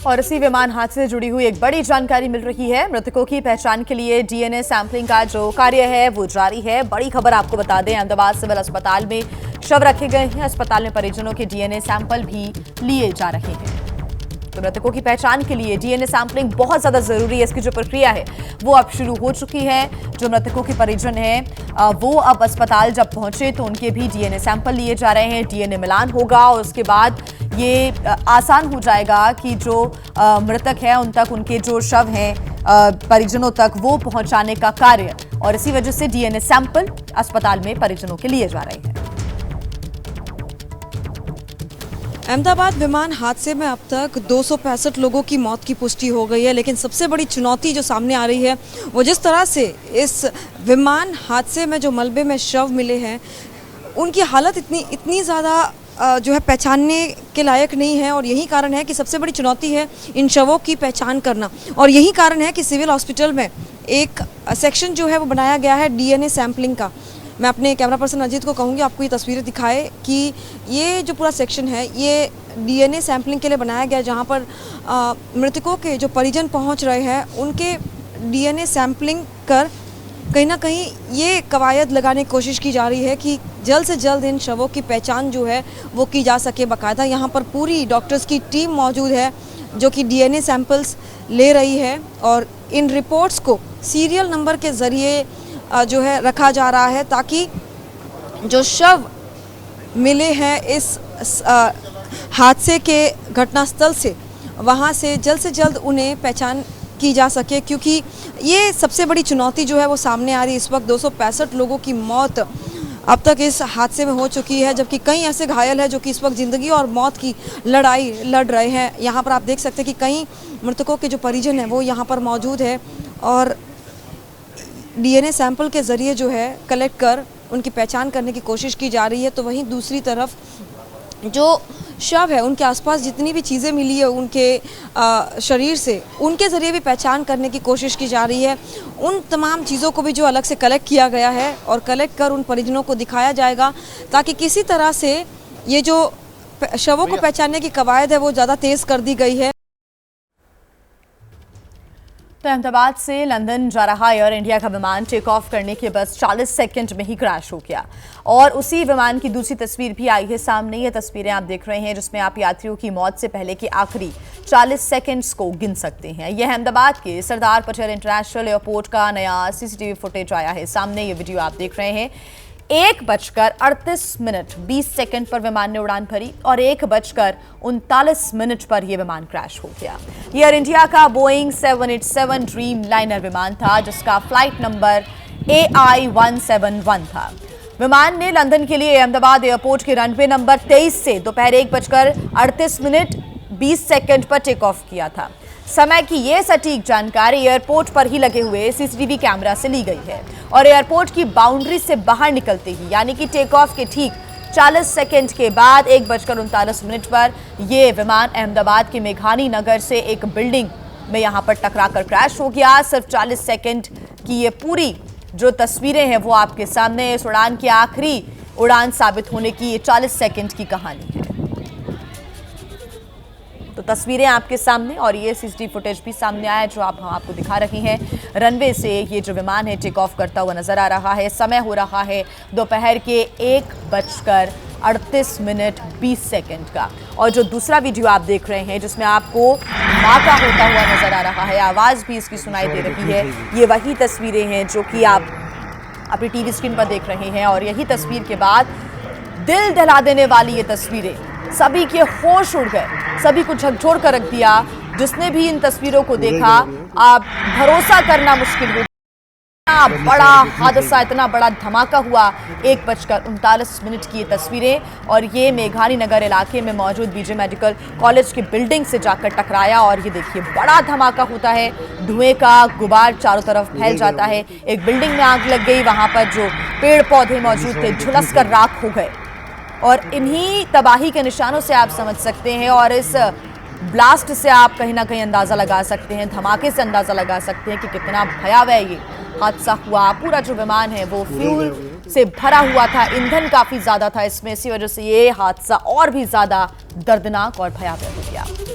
और इसी विमान हादसे से जुड़ी हुई एक बड़ी जानकारी मिल रही है। मृतकों की पहचान के लिए डीएनए सैंपलिंग का जो कार्य है वो जारी है। बड़ी खबर आपको बता दें, अहमदाबाद सिविल अस्पताल में शव रखे गए हैं। अस्पताल में परिजनों के डीएनए सैंपल भी लिए जा रहे हैं। तो मृतकों की पहचान के लिए डीएनए सैंपलिंग बहुत ज्यादा जरूरी है। इसकी जो प्रक्रिया है वो अब शुरू हो चुकी है। जो मृतकों के परिजन हैं वो अब अस्पताल जब पहुंचे तो उनके भी डीएनए सैंपल लिए जा रहे हैं। डीएनए मिलान होगा और उसके बाद ये आसान हो जाएगा कि जो मृतक है उन तक, उनके जो शव हैं परिजनों तक, वो पहुंचाने का कार्य, और इसी वजह से डीएनए सैंपल अस्पताल में परिजनों के लिए जा रहे हैं। अहमदाबाद विमान हादसे में अब तक 265 लोगों की मौत की पुष्टि हो गई है, लेकिन सबसे बड़ी चुनौती जो सामने आ रही है वो जिस तरह से इस विमान हादसे में जो मलबे में शव मिले हैं उनकी हालत इतनी ज़्यादा जो है पहचानने के लायक नहीं है। और यही कारण है कि सबसे बड़ी चुनौती है इन शवों की पहचान करना। और यही कारण है कि सिविल हॉस्पिटल में एक सेक्शन जो है वो बनाया गया है डीएनए सैंपलिंग का। मैं अपने कैमरा पर्सन अजीत को कहूँगी आपको ये तस्वीरें दिखाए कि ये जो पूरा सेक्शन है ये डीएनए सैंपलिंग के लिए बनाया गया है, जहाँ पर मृतकों के जो परिजन पहुँच रहे हैं उनके डीएनए सैंपलिंग कर कहीं ना कहीं ये कवायद लगाने की कोशिश की जा रही है कि जल्द से जल्द इन शवों की पहचान जो है वो की जा सके। बाकायदा यहाँ पर पूरी डॉक्टर्स की टीम मौजूद है जो कि डीएनए सैंपल्स ले रही है और इन रिपोर्ट्स को सीरियल नंबर के ज़रिए जो है रखा जा रहा है ताकि जो शव मिले हैं इस हादसे के घटनास्थल से, वहाँ से जल्द उन्हें पहचान की जा सके। क्योंकि ये सबसे बड़ी चुनौती जो है वो सामने आ रही है। इस वक्त 265 लोगों की मौत अब तक इस हादसे में हो चुकी है, जबकि कई ऐसे घायल हैं जो कि इस वक्त ज़िंदगी और मौत की लड़ाई लड़ रहे हैं। यहाँ पर आप देख सकते हैं कि कई मृतकों के जो परिजन हैं वो यहाँ पर मौजूद है और डीएनए सैंपल के ज़रिए जो है कलेक्ट कर उनकी पहचान करने की कोशिश की जा रही है। तो वहीं दूसरी तरफ जो शव है उनके आसपास जितनी भी चीज़ें मिली है उनके शरीर से, उनके ज़रिए भी पहचान करने की कोशिश की जा रही है। उन तमाम चीज़ों को भी जो अलग से कलेक्ट किया गया है और कलेक्ट कर उन परिजनों को दिखाया जाएगा ताकि किसी तरह से ये जो शवों को पहचानने की कवायद है वो ज़्यादा तेज़ कर दी गई है। तो अहमदाबाद से लंदन जा रहा एयर इंडिया का विमान टेक ऑफ करने के बस 40 सेकंड में ही क्रैश हो गया और उसी विमान की दूसरी तस्वीर भी आई है सामने। ये तस्वीरें आप देख रहे हैं जिसमें आप यात्रियों की मौत से पहले के आखिरी 40 सेकंड्स को गिन सकते हैं। यह अहमदाबाद के सरदार पटेल इंटरनेशनल एयरपोर्ट का नया सीसीटीवी फुटेज आया है सामने। ये वीडियो आप देख रहे हैं। 1:38:20 पर विमान ने उड़ान भरी और 1:39 पर यह विमान क्रैश हो गया। एयर इंडिया का बोइंग 787 ड्रीम लाइनर विमान था जिसका फ्लाइट नंबर AI171 था। विमान ने लंदन के लिए अहमदाबाद एयरपोर्ट के रनवे नंबर 23 से दोपहर 1:38:20 पर टेक ऑफ किया था। समय की यह सटीक जानकारी एयरपोर्ट पर ही लगे हुए सीसीटीवी कैमरा से ली गई है और एयरपोर्ट की बाउंड्री से बाहर निकलते ही यानी कि टेक ऑफ के ठीक 40 सेकंड के बाद 1:39 पर यह विमान अहमदाबाद के मेघानी नगर से एक बिल्डिंग में यहां पर टकराकर क्रैश हो गया। सिर्फ 40 सेकंड की ये पूरी जो तस्वीरें हैं वो आपके सामने। इस उड़ान की आखिरी उड़ान साबित होने की ये 40 सेकंड की कहानी है। तो तस्वीरें आपके सामने और ये सीसीटीवी फुटेज भी सामने आया जो हम आपको दिखा रही हैं। रनवे से ये जो विमान है टेक ऑफ करता हुआ नजर आ रहा है। समय हो रहा है दोपहर के 1:38:20 का। और जो दूसरा वीडियो आप देख रहे हैं जिसमें आपको धमाका होता हुआ नजर आ रहा है, आवाज़ भी इसकी सुनाई दे रही है, ये वही तस्वीरें हैं जो कि आप अपनी टीवी स्क्रीन पर देख रहे हैं। और यही तस्वीर के बाद दिल दहला देने वाली ये तस्वीरें, सभी के होश उड़ गए, सभी को झकझोर कर रख दिया। जिसने भी इन तस्वीरों को देखा, आप भरोसा करना मुश्किल हो। इतना बड़ा हादसा, इतना बड़ा धमाका हुआ। 1:39 की ये तस्वीरें और ये मेघानी नगर इलाके में मौजूद बीजे मेडिकल कॉलेज की बिल्डिंग से जाकर टकराया और ये देखिए बड़ा धमाका होता है। धुएं का गुबार चारों तरफ फैल जाता है। एक बिल्डिंग में आग लग गई, वहां पर जो पेड़ पौधे मौजूद थे झुलस कर राख हो गए और इन्हीं तबाही के निशानों से आप समझ सकते हैं और इस ब्लास्ट से आप कहीं ना कहीं अंदाज़ा लगा सकते हैं, धमाके से अंदाज़ा लगा सकते हैं कि कितना भयावह ये हादसा हुआ। पूरा जो विमान है वो फ्यूल से भरा हुआ था, ईंधन काफ़ी ज़्यादा था इसमें, इसी वजह से ये हादसा और भी ज़्यादा दर्दनाक और भयावह हो गया।